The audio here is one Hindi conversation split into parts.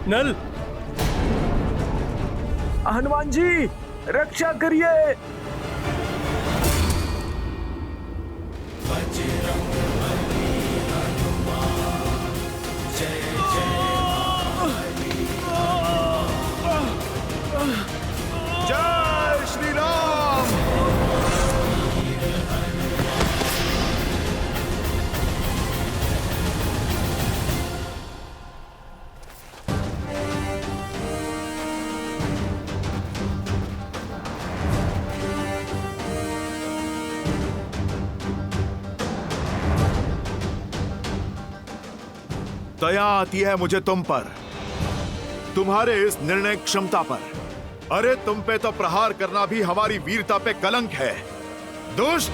नल, हनुमान जी रक्षा करिए। जय श्री राम। दया आती है मुझे तुम पर, तुम्हारे इस निर्णय क्षमता पर। अरे तुम पे तो प्रहार करना भी हमारी वीरता पे कलंक है, दुष्ट।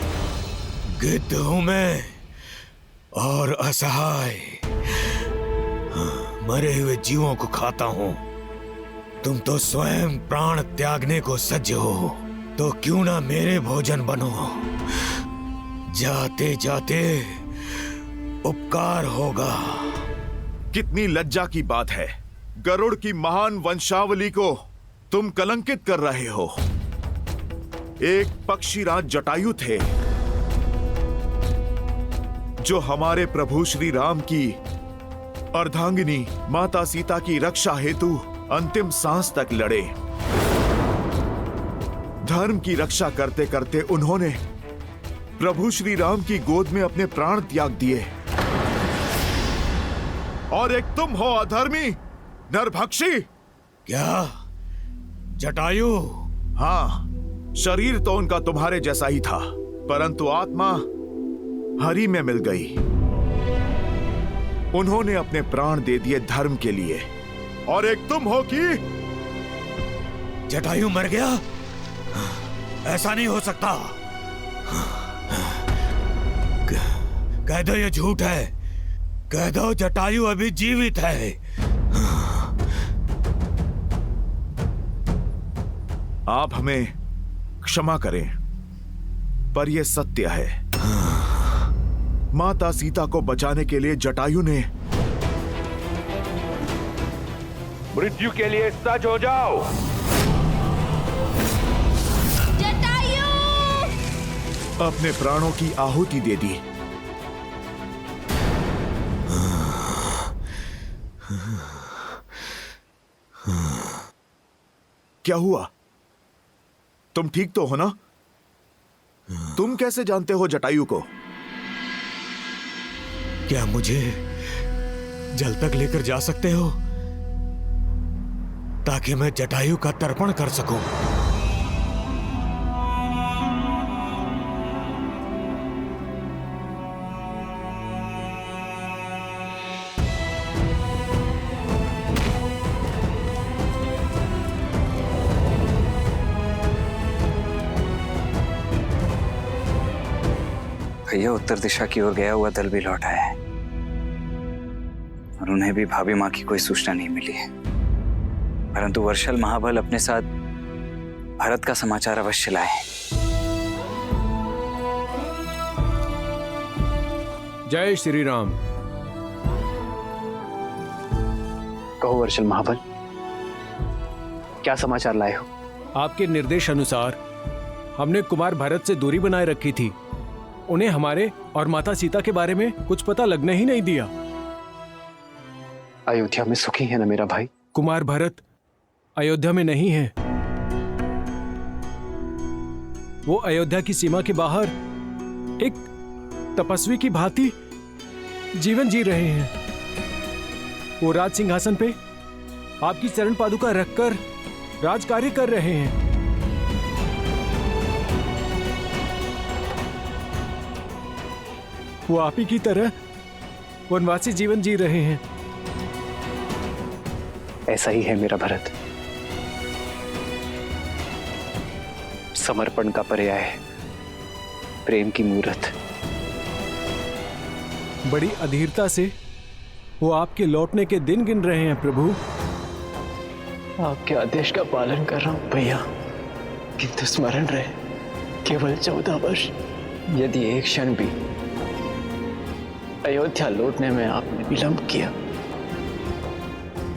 गिद्ध हूं मैं और असहाय, मरे हुए जीवों को खाता हूं। तुम तो स्वयं प्राण त्यागने को सज्ज हो, तो क्यों ना मेरे भोजन बनो। जाते जाते उपकार होगा। कितनी लज्जा की बात है, गरुड़ की महान वंशावली को तुम कलंकित कर रहे हो। एक पक्षीराज जटायु थे जो हमारे प्रभु श्री राम की अर्धांगिनी माता सीता की रक्षा हेतु अंतिम सांस तक लड़े। धर्म की रक्षा करते करते उन्होंने प्रभु श्री राम की गोद में अपने प्राण त्याग दिए। और एक तुम हो अधर्मी, नरभक्षी। क्या जटायु? हाँ, शरीर तो उनका तुम्हारे जैसा ही था, परंतु आत्मा हरि में मिल गई। उन्होंने अपने प्राण दे दिए धर्म के लिए। और एक तुम हो कि जटायु मर गया? ऐसा नहीं हो सकता। कह दो ये झूठ है। कह दो जटायु अभी जीवित है। आप हमें क्षमा करें, पर यह सत्य है। माता सीता को बचाने के लिए जटायु ने मृत्यु के लिए सज्ज हो जाओ। जटायु! अपने प्राणों की आहुति दे दी। क्या हुआ? तुम ठीक तो हो ना? तुम कैसे जानते हो जटायु को? क्या मुझे जल तक लेकर जा सकते हो, ताकि मैं जटायु का तर्पण कर सकूं? भैया उत्तर दिशा की ओर गया हुआ दल भी लौट आया है और उन्हें भी भाभी माँ की कोई सूचना नहीं मिली है। परंतु वर्षल महाबल अपने साथ भरत का समाचार अवश्य लाए। जय श्री राम। कहो वर्षल महाबल, क्या समाचार लाए हो? आपके निर्देश अनुसार हमने कुमार भरत से दूरी बनाए रखी थी। उन्हें हमारे और माता सीता के बारे में कुछ पता लगने ही नहीं दिया। अयोध्या में सुखी है ना मेरा भाई? कुमार भरत अयोध्या में नहीं है। वो अयोध्या की सीमा के बाहर एक तपस्वी की भांति जीवन जी रहे हैं। वो राज सिंहासन पे आपकी चरण पादुका रखकर राज कार्य कर रहे हैं। वो आप ही की तरह वनवासी जीवन जी रहे हैं। ऐसा ही है मेरा भरत। समर्पण का पर्याय है प्रेम की मूर्त। बड़ी अधीरता से वो आपके लौटने के दिन गिन रहे हैं प्रभु। आपके आदेश का पालन कर रहा हूं भैया, किंतु स्मरण रहे केवल 14 वर्ष। यदि एक क्षण भी अयोध्या लौटने में आपने विलंब किया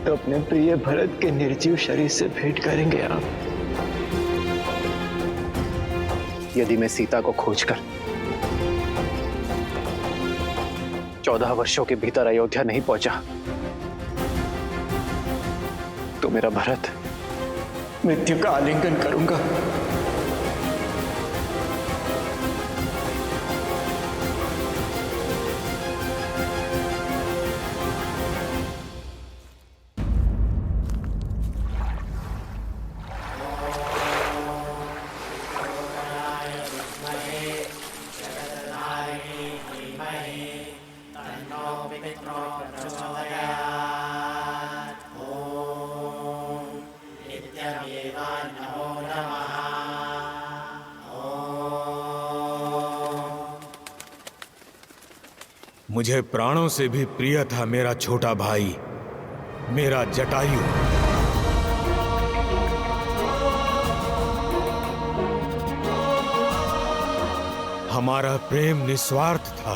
तो अपने प्रिय भरत के निर्जीव शरीर से भेंट करेंगे आप। यदि मैं सीता को खोजकर 14 वर्षों के भीतर अयोध्या नहीं पहुंचा तो मेरा भरत मृत्यु का आलिंगन करूंगा। मुझे प्राणों से भी प्रिय था मेरा छोटा भाई, मेरा जटायु। हमारा प्रेम निस्वार्थ था।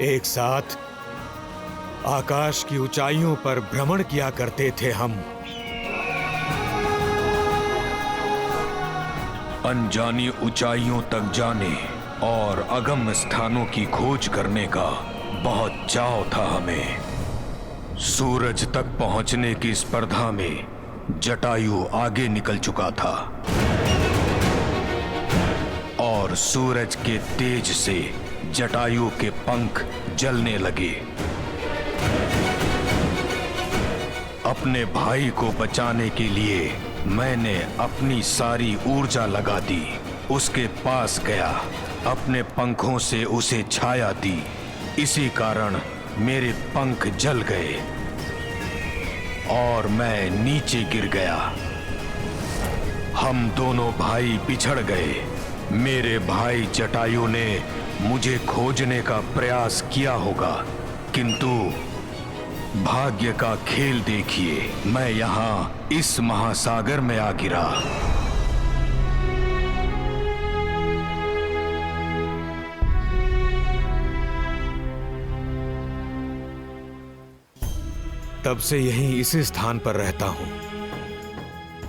एक साथ आकाश की ऊंचाइयों पर भ्रमण किया करते थे हम। अनजानी ऊंचाइयों तक जाने और अगम्य स्थानों की खोज करने का बहुत चाव था हमें। सूरज तक पहुंचने की स्पर्धा में जटायु आगे निकल चुका था और सूरज के तेज से जटायु के पंख जलने लगे। अपने भाई को बचाने के लिए मैंने अपनी सारी ऊर्जा लगा दी। उसके पास गया, अपने पंखों से उसे छाया दी। इसी कारण मेरे पंख जल गए और मैं नीचे गिर गया। हम दोनों भाई बिछड़ गए। मेरे भाई जटायु ने मुझे खोजने का प्रयास किया होगा, किंतु भाग्य का खेल देखिए, मैं यहाँ इस महासागर में आ गिरा। तब से यहीं इसी स्थान पर रहता हूं।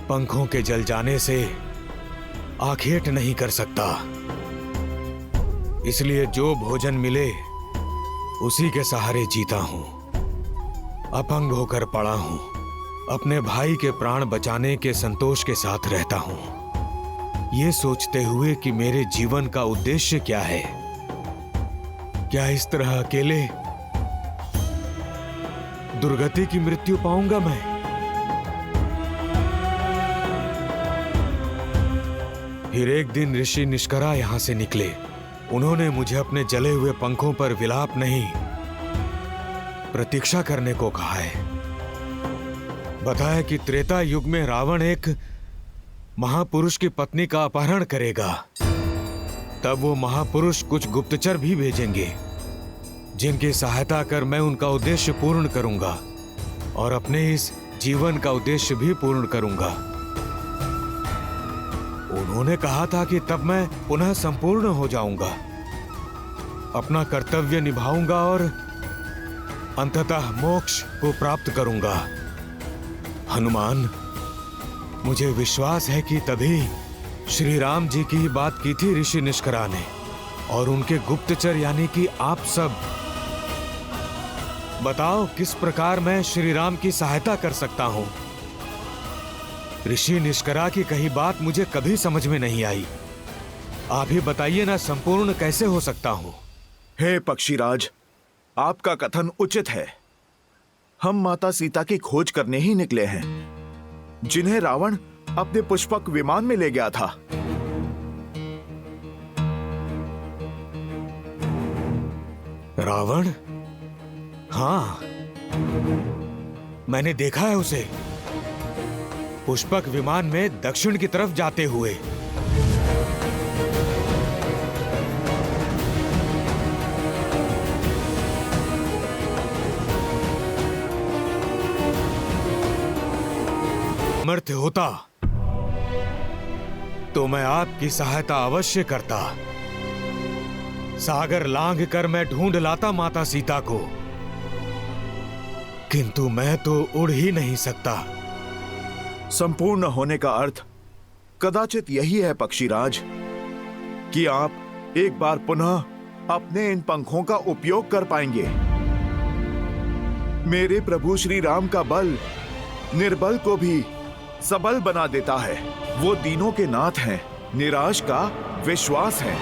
पंखों के जल जाने से आखेट नहीं कर सकता, इसलिए जो भोजन मिले उसी के सहारे जीता हूं। अपंग होकर पड़ा हूं। अपने भाई के प्राण बचाने के संतोष के साथ रहता हूं, ये सोचते हुए कि मेरे जीवन का उद्देश्य क्या है। क्या इस तरह अकेले दुर्गति की मृत्यु पाऊंगा मैं? फिर एक दिन ऋषि निष्करा यहां से निकले। उन्होंने मुझे अपने जले हुए पंखों पर विलाप नहीं, प्रतीक्षा करने को कहा है। बताया कि त्रेता युग में रावण एक महापुरुष की पत्नी का अपहरण करेगा। तब वो महापुरुष कुछ गुप्तचर भी भेजेंगे, जिनकी सहायता कर मैं उनका उद्देश्य पूर्ण करूंगा और अपने इस जीवन का उद्देश्य भी पूर्ण करूंगा। उन्होंने कहा था कि तब मैं पुनः संपूर्ण हो जाऊंगा, अपना कर्तव्य निभाऊंगा और अंततः मोक्ष को प्राप्त करूंगा। हनुमान, मुझे विश्वास है कि तभी श्री राम जी की बात की थी ऋषि निष्करा ने, और उनके गुप्तचर यानी कि आप सब। बताओ किस प्रकार मैं श्री राम की सहायता कर सकता हूं। ऋषि निष्करा की कही बात मुझे कभी समझ में नहीं आई। आप ही बताइए ना, संपूर्ण कैसे हो सकता हूं। हे पक्षीराज, आपका कथन उचित है। हम माता सीता की खोज करने ही निकले हैं, जिन्हें रावण अपने पुष्पक विमान में ले गया था। रावण? हाँ, मैंने देखा है उसे पुष्पक विमान में दक्षिण की तरफ जाते हुए। समर्थ होता तो मैं आपकी सहायता अवश्य करता। सागर लांघ कर मैं ढूंढ लाता माता सीता को, किंतु मैं तो उड़ ही नहीं सकता। संपूर्ण होने का अर्थ कदाचित यही है पक्षीराज कि आप एक बार पुनः अपने इन पंखों का उपयोग कर पाएंगे। मेरे प्रभु श्री राम का बल निर्बल को भी सबल बना देता है। वो दीनों के नाथ हैं, निराश का विश्वास है।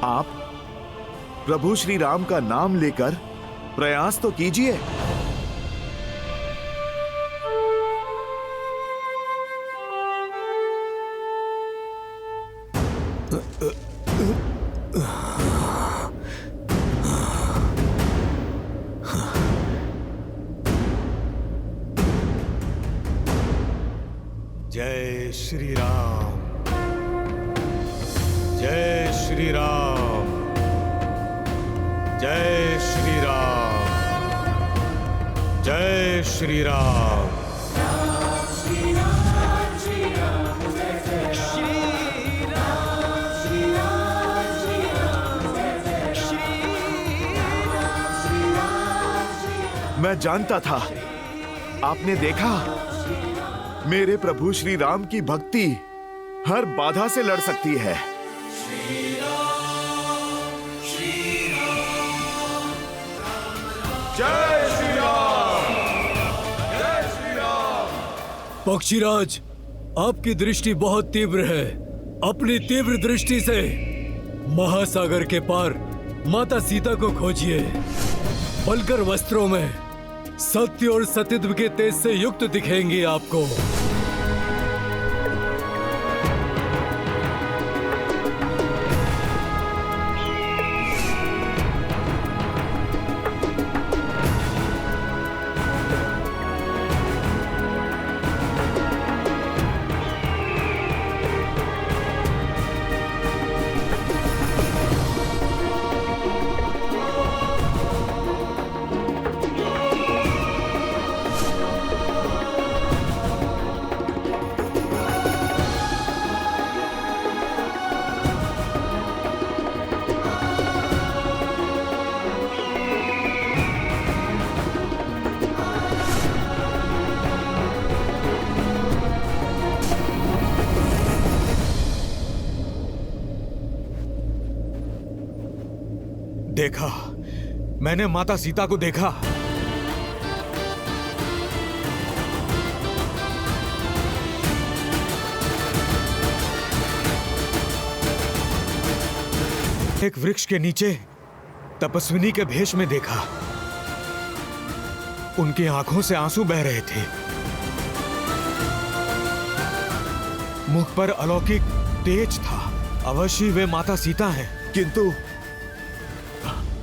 आप प्रभु श्री राम का नाम लेकर प्रयास तो कीजिए। जय श्री राम, जय श्री राम, जय श्री राम, जय श्री राम। मैं जानता था, आपने देखा, मेरे प्रभु श्री राम की भक्ति हर बाधा से लड़ सकती है। जय श्री राम, जय श्री राम। पक्षीराज, आपकी दृष्टि बहुत तीव्र है। अपनी तीव्र दृष्टि से महासागर के पार माता सीता को खोजिए। बलकर वस्त्रों में सत्य और सतीत्व के तेज से युक्त दिखेंगी आपको। देखा, मैंने माता सीता को देखा। एक वृक्ष के नीचे तपस्विनी के भेष में देखा। उनकी आंखों से आंसू बह रहे थे। मुख पर अलौकिक तेज था। अवश्य वे माता सीता हैं।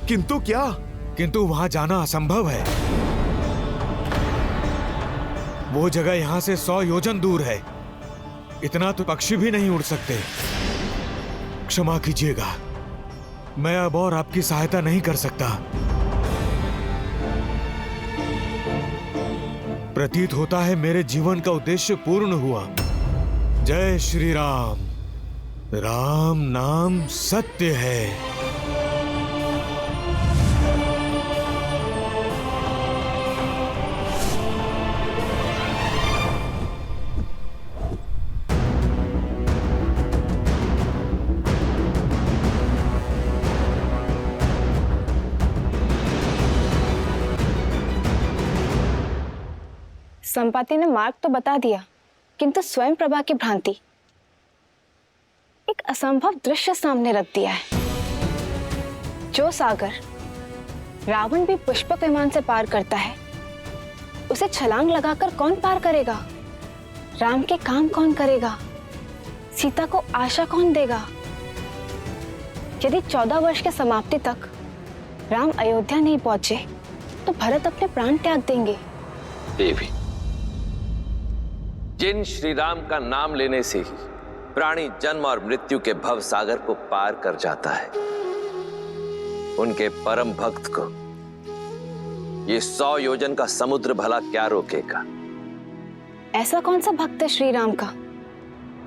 किंतु क्या? किंतु वहां जाना असंभव है। वो जगह यहां से 100 योजन दूर है। इतना तो पक्षी भी नहीं उड़ सकते। क्षमा कीजिएगा, मैं अब और आपकी सहायता नहीं कर सकता। प्रतीत होता है मेरे जीवन का उद्देश्य पूर्ण हुआ। जय श्री राम। राम नाम सत्य है। संपाति ने मार्ग तो बता दिया, किंतु स्वयं प्रभा की भ्रांति, एक असंभव दृश्य सामने रख दिया है। जो सागर रावण भी पुष्पक विमान से पार करता है, उसे छलांग लगाकर कौन पार करेगा? राम के काम कौन करेगा? सीता को आशा कौन देगा? यदि 14 वर्ष के समाप्ति तक राम अयोध्या नहीं पहुंचे, तो भरत अपने प्राण त्याग देंगे। देवी, जिन श्री राम का नाम लेने से ही प्राणी जन्म और मृत्यु के भव सागर को पार कर जाता है, उनके परम भक्त को ये 100 योजन का समुद्र भला क्या रोकेगा? ऐसा कौन सा भक्त है श्री राम का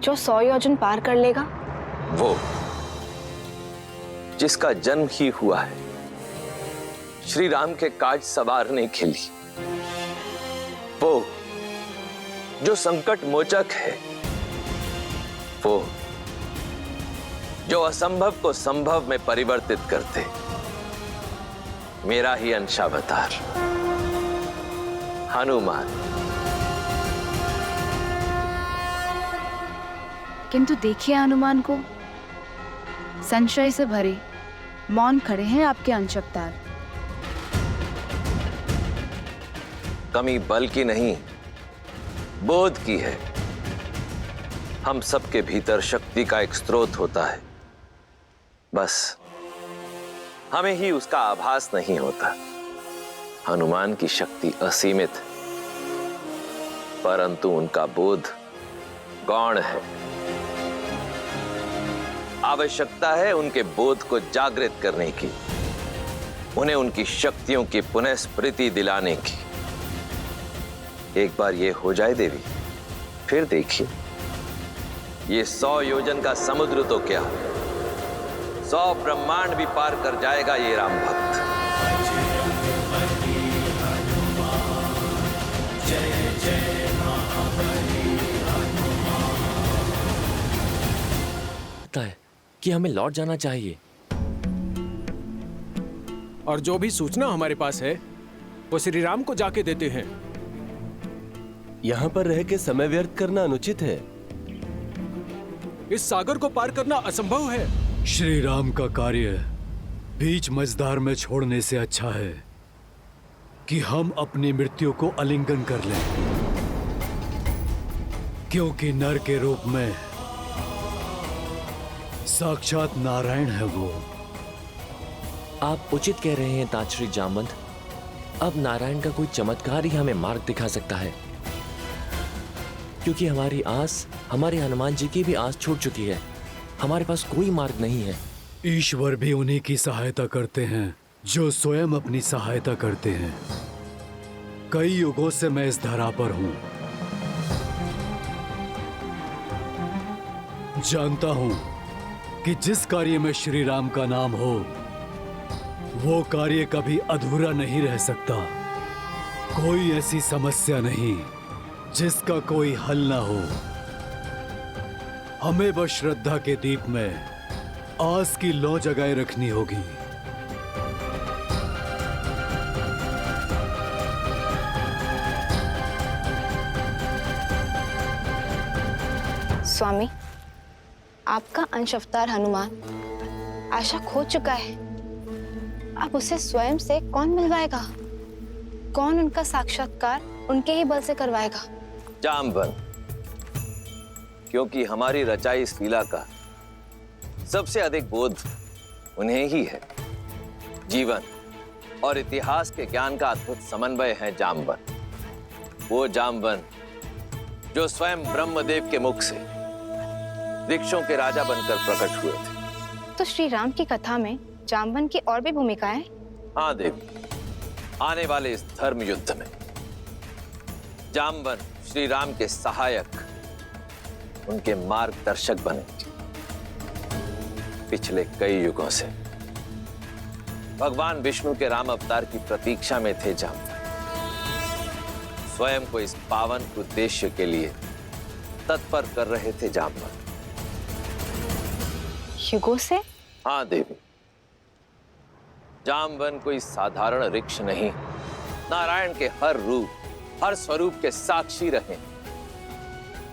जो 100 योजन पार कर लेगा? वो जिसका जन्म ही हुआ है श्री राम के काज सवारने के लिए, वो जो संकट मोचक है, वो जो असंभव को संभव में परिवर्तित करते, मेरा ही अंशावतार हनुमान। किंतु देखिए हनुमान को, संशय से भरे मौन खड़े हैं आपके अंशावतार। कमी बल की नहीं, बोध की है। हम सबके भीतर शक्ति का एक स्रोत होता है, बस हमें ही उसका आभास नहीं होता। हनुमान की शक्ति असीमित है, परंतु उनका बोध गौण है। आवश्यकता है उनके बोध को जागृत करने की, उन्हें उनकी शक्तियों की पुनः स्मृति दिलाने की। एक बार ये हो जाए देवी, फिर देखिए, ये 100 योजन का समुद्र तो क्या, 100 ब्रह्मांड भी पार कर जाएगा ये राम भक्त। लगता है कि हमें लौट जाना चाहिए। और जो भी सूचना हमारे पास है वो श्री राम को जाके देते हैं। यहाँ पर रह के समय व्यर्थ करना अनुचित है। इस सागर को पार करना असंभव है। श्री राम का कार्य बीच मझधार में छोड़ने से अच्छा है कि हम अपनी मृत्यु को आलिंगन कर लें, क्योंकि नर के रूप में साक्षात नारायण है वो। आप उचित कह रहे हैं ताजश्री जामवंत। अब नारायण का कोई चमत्कार ही हमें मार्ग दिखा सकता है, क्योंकि हमारी आस, हमारे हनुमान जी की भी आस छूट चुकी है। हमारे पास कोई मार्ग नहीं है। ईश्वर भी उन्हीं की सहायता करते हैं जो स्वयं अपनी सहायता करते हैं। कई युगों से मैं इस धरा पर हूं, जानता हूं कि जिस कार्य में श्री राम का नाम हो वो कार्य कभी अधूरा नहीं रह सकता। कोई ऐसी समस्या नहीं जिसका कोई हल ना हो। हमें बस श्रद्धा के दीप में आस की लौ जगाए रखनी होगी। स्वामी, आपका अंश अवतार हनुमान आशा खो चुका है। अब उसे स्वयं से कौन मिलवाएगा? कौन उनका साक्षात्कार उनके ही बल से करवाएगा? जामवंत, क्योंकि हमारी रचाई इस लीला का सबसे अधिक बोध उन्हें ही है। जीवन और इतिहास के ज्ञान का अद्भुत समन्वय है जामवंत। वो जामवंत जो स्वयं ब्रह्मदेव के मुख से वृक्षों के राजा बनकर प्रकट हुए थे। तो श्री राम की कथा में जामवंत की और भी भूमिकाएं? हाँ देवी, आने वाले इस धर्म युद्ध में जामवंत श्री राम के सहायक, उनके मार्गदर्शक बनेंगे। पिछले कई युगों से भगवान विष्णु के राम अवतार की प्रतीक्षा में थे जामवंत। स्वयं को इस पावन उद्देश्य के लिए तत्पर कर रहे थे जामवंत। युगों से? हाँ देवी, जामवंत कोई साधारण वृक्ष नहीं, नारायण के हर रूप, हर स्वरूप के साक्षी रहे।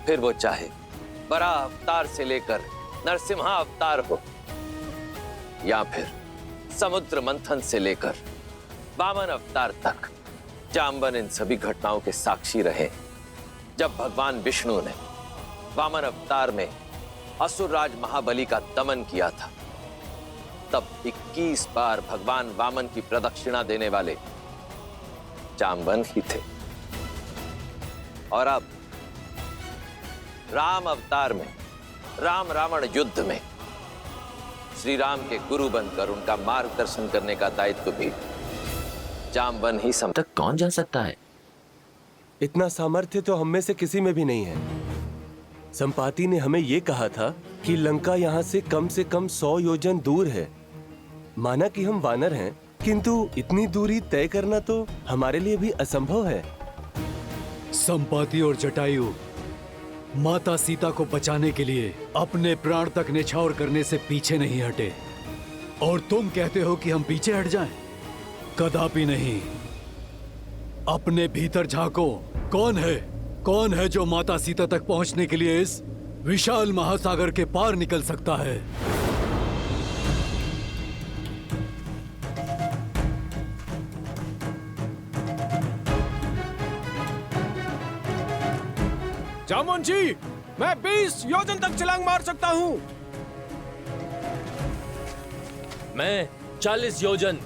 फिर वो चाहे बराह अवतार से लेकर नरसिम्हा अवतार हो, या फिर समुद्र मंथन से लेकर वामन अवतार तक, जामवंत इन सभी घटनाओं के साक्षी रहे। जब भगवान विष्णु ने वामन अवतार में असुरराज महाबली का दमन किया था, तब 21 बार भगवान वामन की प्रदक्षिणा देने वाले जामवंत ही थे। और अब राम अवतार में, राम रावण युद्ध में श्री राम के गुरु बनकर उनका मार्गदर्शन करने का दायित्व भी जामवंत ही तक कौन जा सकता है? इतना सामर्थ्य तो हम में से किसी में भी नहीं है। संपाति ने हमें यह कहा था कि लंका यहां से कम 100 योजन दूर है। माना कि हम वानर हैं, किंतु इतनी दूरी तय करना तो हमारे लिए भी असंभव है। संपाति और जटायु माता सीता को बचाने के लिए अपने प्राण तक न्यौछावर करने से पीछे नहीं हटे, और तुम कहते हो कि हम पीछे हट जाएं? कदापि नहीं। अपने भीतर झांको, कौन है जो माता सीता तक पहुंचने के लिए इस विशाल महासागर के पार निकल सकता है? जामुन जी, मैं 20 योजन तक छलांग मार सकता हूं। मैं 40 योजन।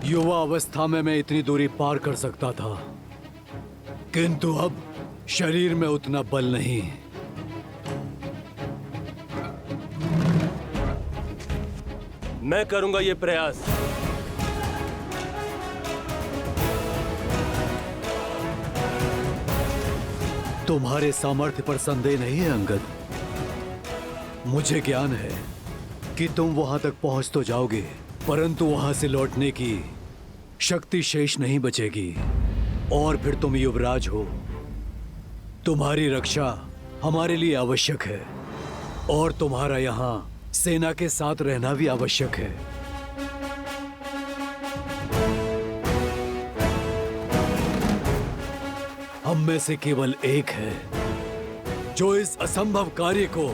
युवा अवस्था में मैं इतनी दूरी पार कर सकता था, किंतु अब शरीर में उतना बल नहीं। मैं करूंगा ये प्रयास। तुम्हारे सामर्थ्य पर संदेह नहीं है अंगद। मुझे ज्ञान है कि तुम वहां तक पहुंच तो जाओगे, परंतु वहां से लौटने की शक्ति शेष नहीं बचेगी, और फिर तुम युवराज हो। तुम्हारी रक्षा हमारे लिए आवश्यक है, और तुम्हारा यहाँ सेना के साथ रहना भी आवश्यक है। हम में से केवल एक है जो इस असंभव कार्य को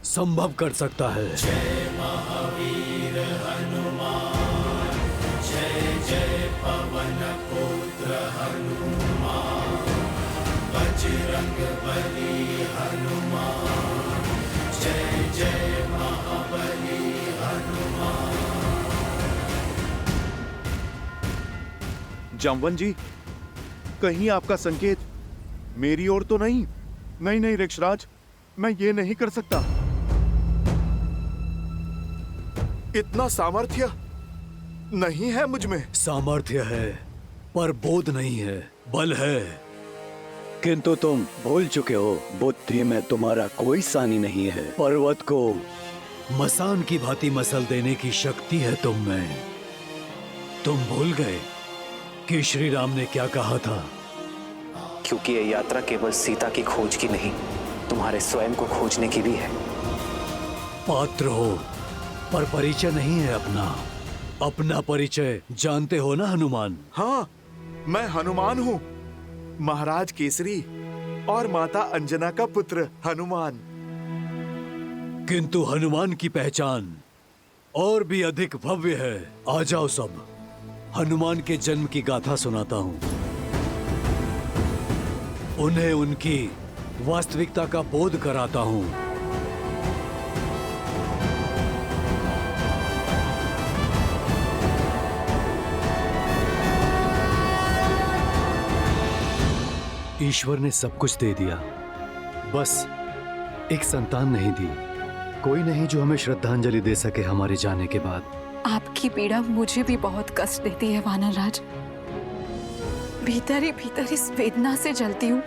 संभव कर सकता है। जय महावीर हनुमान, जय जय पवन पुत्र हनुमान, बजरंग बली हनुमान, जय जय महाबली हनुमान। जामवन जी, कहीं आपका संकेत मेरी ओर तो नहीं? नहीं ऋक्षराज, मैं ये नहीं कर सकता। इतना सामर्थ्य नहीं है मुझ में। सामर्थ्य है पर बोध नहीं है, बल है। किंतु तुम भूल चुके हो, बुद्धि में तुम्हारा कोई सानी नहीं है। पर्वत को मसान की भांति मसल देने की शक्ति है तुम में। तुम भूल गए कि श्री राम ने क्या कहा था? क्योंकि ये यात्रा केवल सीता की खोज की नहीं, तुम्हारे स्वयं को खोजने की भी है। पात्र हो पर परिचय नहीं है अपना। अपना परिचय जानते हो ना हनुमान? हाँ, मैं हनुमान हूँ, महाराज केसरी और माता अंजना का पुत्र हनुमान। किंतु हनुमान की पहचान और भी अधिक भव्य है। आ जाओ सब, हनुमान के जन्म की गाथा सुनाता हूँ। उन्हें उनकी वास्तविकता का बोध कराता हूँ। ईश्वर ने सब कुछ दे दिया, बस एक संतान नहीं दी। कोई नहीं जो हमें श्रद्धांजलि दे सके हमारे जाने के बाद। आपकी पीड़ा मुझे भी बहुत कष्ट देती है वानर राज। भीतर ही इस वेदना से जलती हूँ।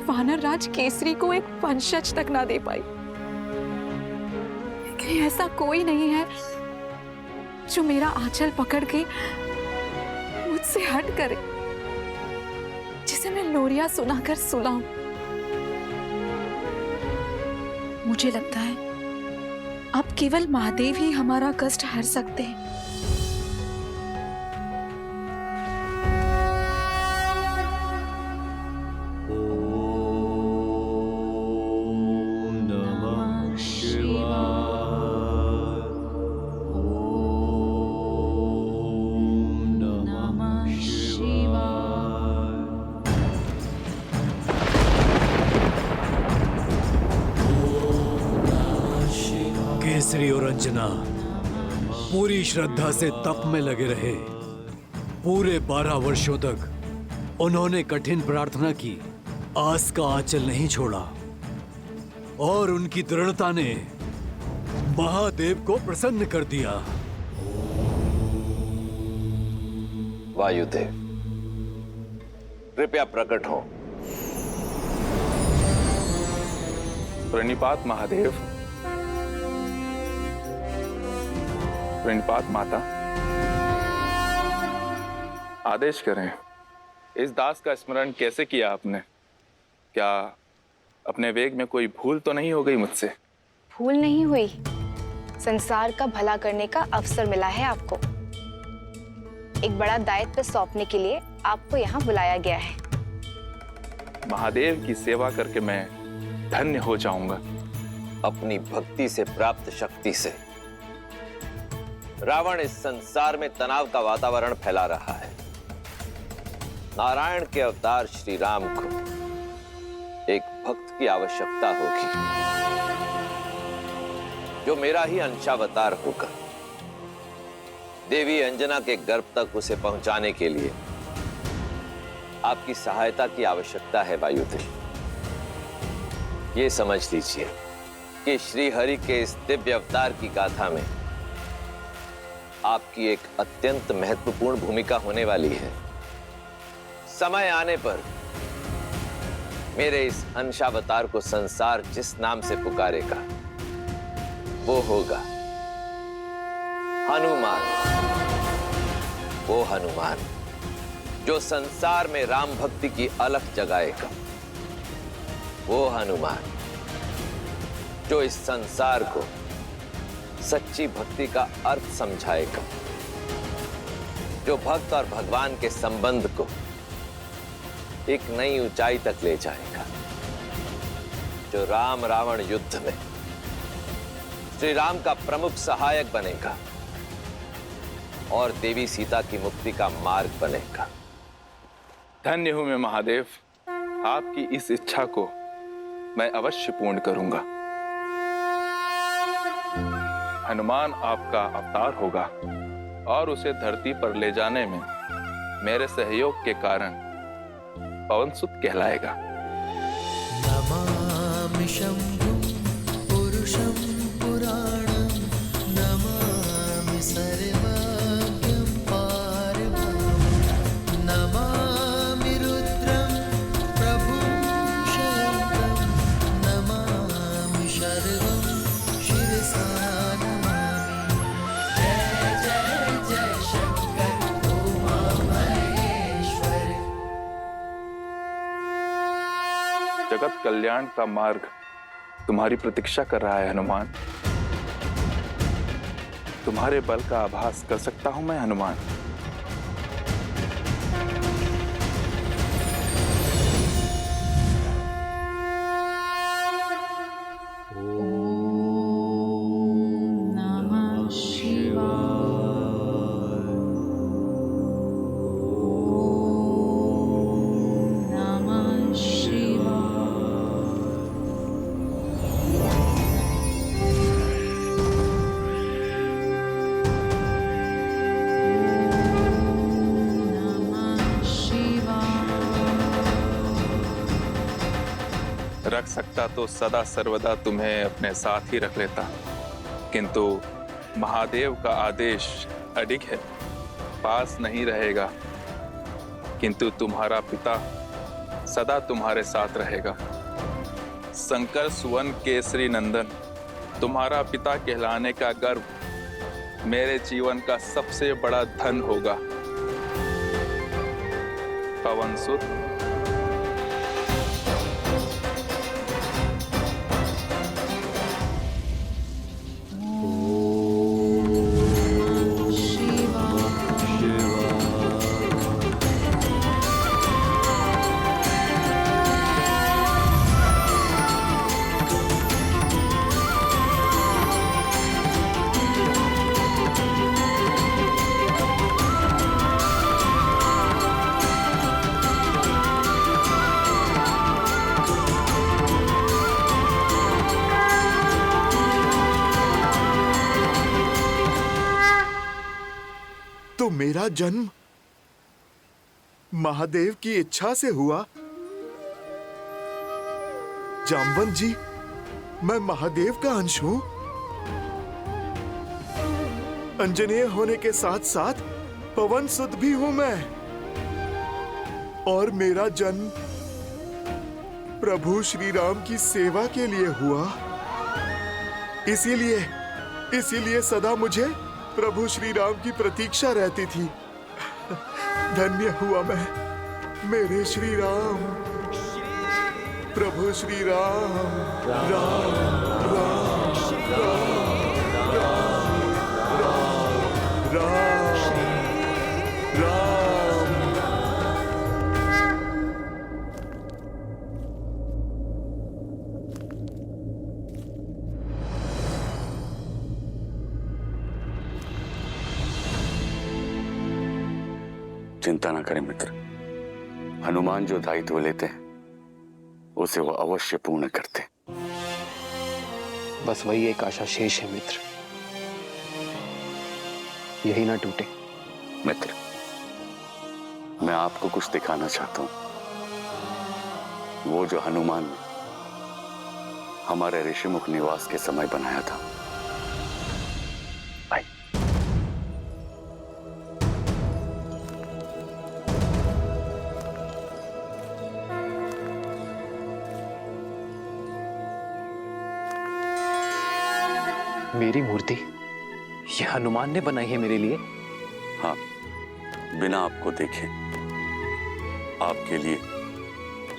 वानर राज केसरी को एक वंशज तक ना दे पाई। लेकिन ऐसा कोई नहीं है जो मेरा आंचल पकड़ के मुझसे हट करे, जिसे मैं लोरिया सुनाकर सुलाऊं। मुझे लगता है अब केवल महादेव ही हमारा कष्ट हर सकते हैं। केसरी और अंजना पूरी श्रद्धा से तप में लगे रहे। पूरे 12 वर्षों तक उन्होंने कठिन प्रार्थना की, आस का आंचल नहीं छोड़ा, और उनकी दृढ़ता ने महादेव को प्रसन्न कर दिया। वायुदेव, कृपया प्रकट हो। प्रणिपात महादेव। प्रणिपात माता। आदेश करें, इस दास का स्मरण कैसे किया आपने? क्या अपने वेग में कोई भूल तो नहीं हो गई मुझसे? भूल नहीं हुई, संसार का भला करने का अवसर मिला है आपको। एक बड़ा दायित्व सौंपने के लिए आपको यहाँ बुलाया गया है। महादेव की सेवा करके मैं धन्य हो जाऊंगा। अपनी भक्ति से प्राप्त शक्ति से रावण इस संसार में तनाव का वातावरण फैला रहा है। नारायण के अवतार श्री राम को एक भक्त की आवश्यकता होगी, जो मेरा ही अंशावतार होगा। देवी अंजना के गर्भ तक उसे पहुंचाने के लिए आपकी सहायता की आवश्यकता है वायुदेव। ये समझ लीजिए कि श्री हरि के इस दिव्य अवतार की गाथा में आपकी एक अत्यंत महत्वपूर्ण भूमिका होने वाली है। समय आने पर मेरे इस अंशावतार को संसार जिस नाम से पुकारेगा वो होगा हनुमान। वो हनुमान जो संसार में राम भक्ति की अलख जगाएगा। वो हनुमान जो इस संसार को सच्ची भक्ति का अर्थ समझाएगा, जो भक्त और भगवान के संबंध को एक नई ऊंचाई तक ले जाएगा, जो राम रावण युद्ध में श्री राम का प्रमुख सहायक बनेगा और देवी सीता की मुक्ति का मार्ग बनेगा। धन्य हूं मैं महादेव, आपकी इस इच्छा को मैं अवश्य पूर्ण करूंगा। हनुमान आपका अवतार होगा और उसे धरती पर ले जाने में मेरे सहयोग के कारण पवनसुत कहलाएगा। नमामि शंभुं पुरुषं पुराणं, नमामि सर्वज्ञं पारब्रह्मं, नमामि रुद्रं प्रभुं शयन्तं, नमामि शर्वं शिरसा नमामि। जय जय जय शंकर उमा महेश्वर। जगत कल्याण का मार्ग तुम्हारी प्रतीक्षा कर रहा है हनुमान। तुम्हारे बल का आभास कर सकता हूं मैं हनुमान। नमः शिवाय। नमः शिवाय। रख सकता तो सदा सर्वदा तुम्हें अपने साथ ही रख लेता, किंतु महादेव का आदेश अडिग है, पास नहीं रहेगा, किंतु तुम्हारा पिता सदा तुम्हारे साथ रहेगा। शंकर सुवन केसरी नंदन, तुम्हारा पिता कहलाने का गर्व मेरे जीवन का सबसे बड़ा धन होगा। पवनसुत, तो मेरा जन्म महादेव की इच्छा से हुआ। जामवंत जी, मैं महादेव का अंश हूं। अंजनेय होने के साथ साथ पवनसुत भी हूं मैं, और मेरा जन्म प्रभु श्री राम की सेवा के लिए हुआ। इसीलिए सदा मुझे प्रभु श्री राम की प्रतीक्षा रहती थी। धन्य हुआ मैं, मेरे श्री राम, प्रभु श्री राम, राम राम राम राम राम राम। चिंता न करें मित्र, हनुमान जो दायित्व लेते हैं उसे वो अवश्य पूर्ण करते। बस वही एक आशा शेष है मित्र, यही ना टूटे। मित्र, मैं आपको कुछ दिखाना चाहता हूं। वो जो हनुमान ने हमारे ऋषिमुख निवास के समय बनाया था। भाई, मेरी मूर्ति ये हनुमान ने बनाई है मेरे लिए? हाँ, बिना आपको देखे आपके लिए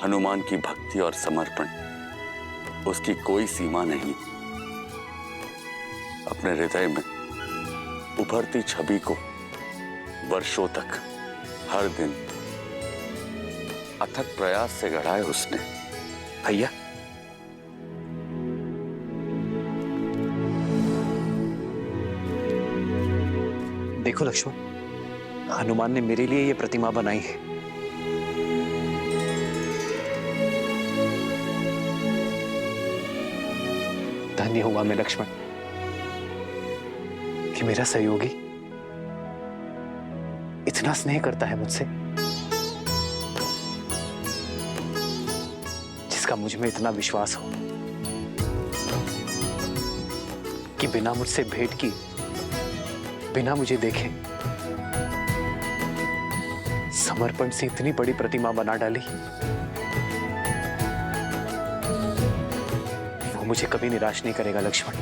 हनुमान की भक्ति और समर्पण, उसकी कोई सीमा नहीं। अपने हृदय में उभरती छवि को वर्षों तक हर दिन अथक प्रयास से गढ़ा है उसने। भैया, देखो लक्ष्मण, हनुमान ने मेरे लिए ये प्रतिमा बनाई है। धन्य हुआ मैं लक्ष्मण कि मेरा सहयोगी इतना स्नेह करता है मुझसे, जिसका मुझ में इतना विश्वास हो कि बिना मुझसे भेंट की, बिना मुझे देखे समर्पण से इतनी बड़ी प्रतिमा बना डाली। वो मुझे कभी निराश नहीं करेगा लक्ष्मण।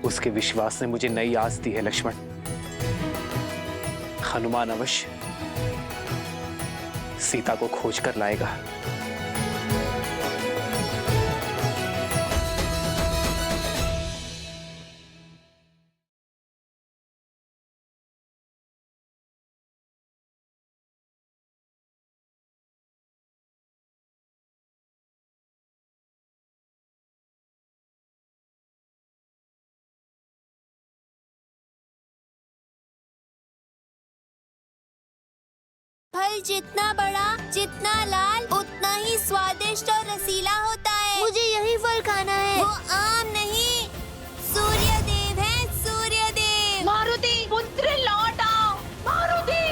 उसके विश्वास ने मुझे नई आस दी है लक्ष्मण। हनुमान अवश्य सीता को खोज कर लाएगा। फल जितना बड़ा, जितना लाल, उतना ही स्वादिष्ट और रसीला होता है। मुझे यही फल खाना है। वो आम नहीं, सूर्यदेव है, सूर्यदेव। मारुति, पुत्र लौट आओ, मारुति।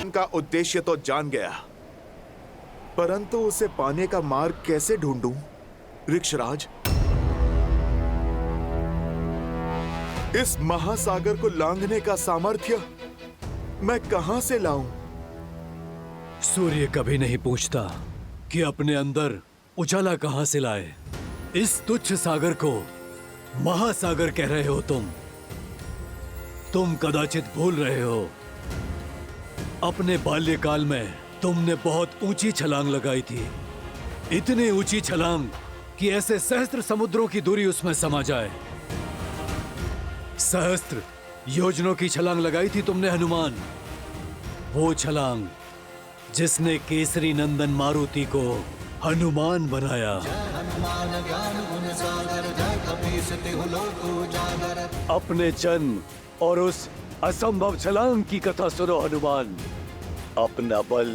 का उद्देश्य तो जान गया, परंतु उसे पाने का मार्ग कैसे ढूंढूं? वृक्षराज, इस महासागर को लांघने का सामर्थ्य मैं कहां से लाऊं? सूर्य कभी नहीं पूछता कि अपने अंदर उजाला कहां से लाए। इस तुच्छ सागर को महासागर कह रहे हो तुम कदाचित भूल रहे हो, अपने बाल्यकाल में तुमने बहुत ऊंची छलांग लगाई थी। इतनी ऊंची छलांग कि ऐसे सहस्त्र समुद्रों की दूरी उसमें समा जाए। सहस्त्र योजनों की छलांग लगाई थी तुमने हनुमान। वो छलांग जिसने केसरी नंदन मारुति को हनुमान बनाया। हनुमान ज्ञान गुण सागर, जय कपीस अपने जन्म और उस असंभव छलांग की कथा सुनो हनुमान। अपना बल,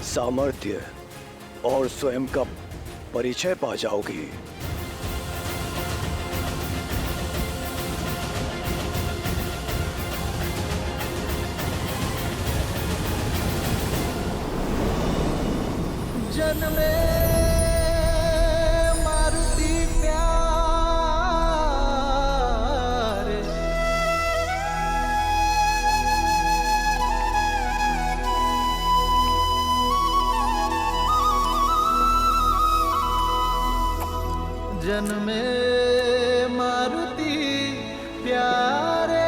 सामर्थ्य और स्वयं का परिचय पा जाओगी। जन्मे मारुति प्यारे, जन्मे मारुति प्यारे।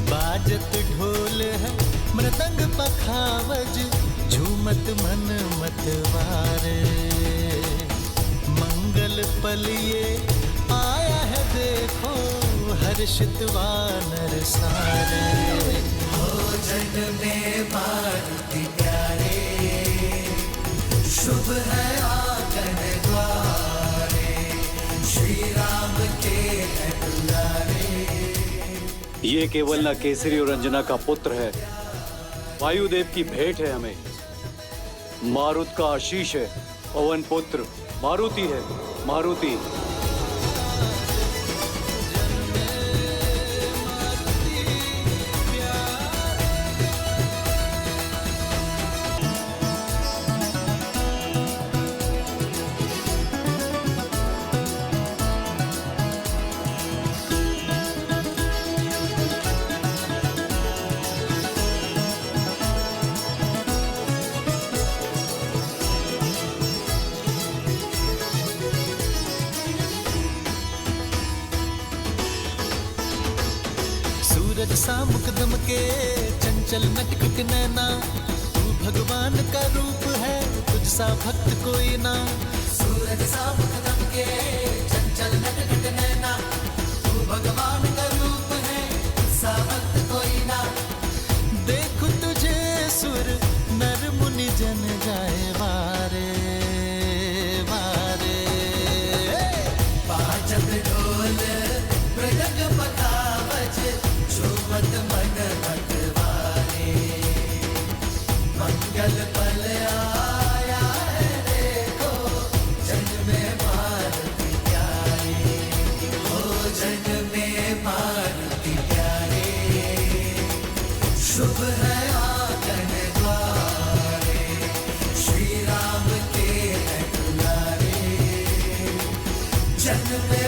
बाजत ढोल है मृदंग पखावज, झूमत मन मतवारे। मंगल पल ये आया है देखो, हर्षित वानर सारे। हो जन में मारुति प्यारे, शुभ है आंगन द्वारे, श्री राम के है दुलारे। ये केवल न केसरी और रंजना का पुत्र है, वायुदेव की भेंट है हमें। मारुत का आशीष है, पवन पुत्र मारुति है, मारुति। सूरज सा मुकदम के चंचल नटखट नैना, तू भगवान का रूप है, तुझसा भक्त कोई ना। सूरज सा मुकदम के चंचल नटखट नैना, तू भगवान का रूप है, तुझसा भक्त कोई ना। देखो तुझे सुर नर मुनि जन जाए वारे वारे। बाजत ढोल मृदंग पखावज, झूमत मन मतवारे। मंगल पल आया है देखो, जन में मारुति प्यारे। हो जन में मारुति प्यारे, शुभ है आंगन द्वारे, श्री राम के है दुलारे। जन में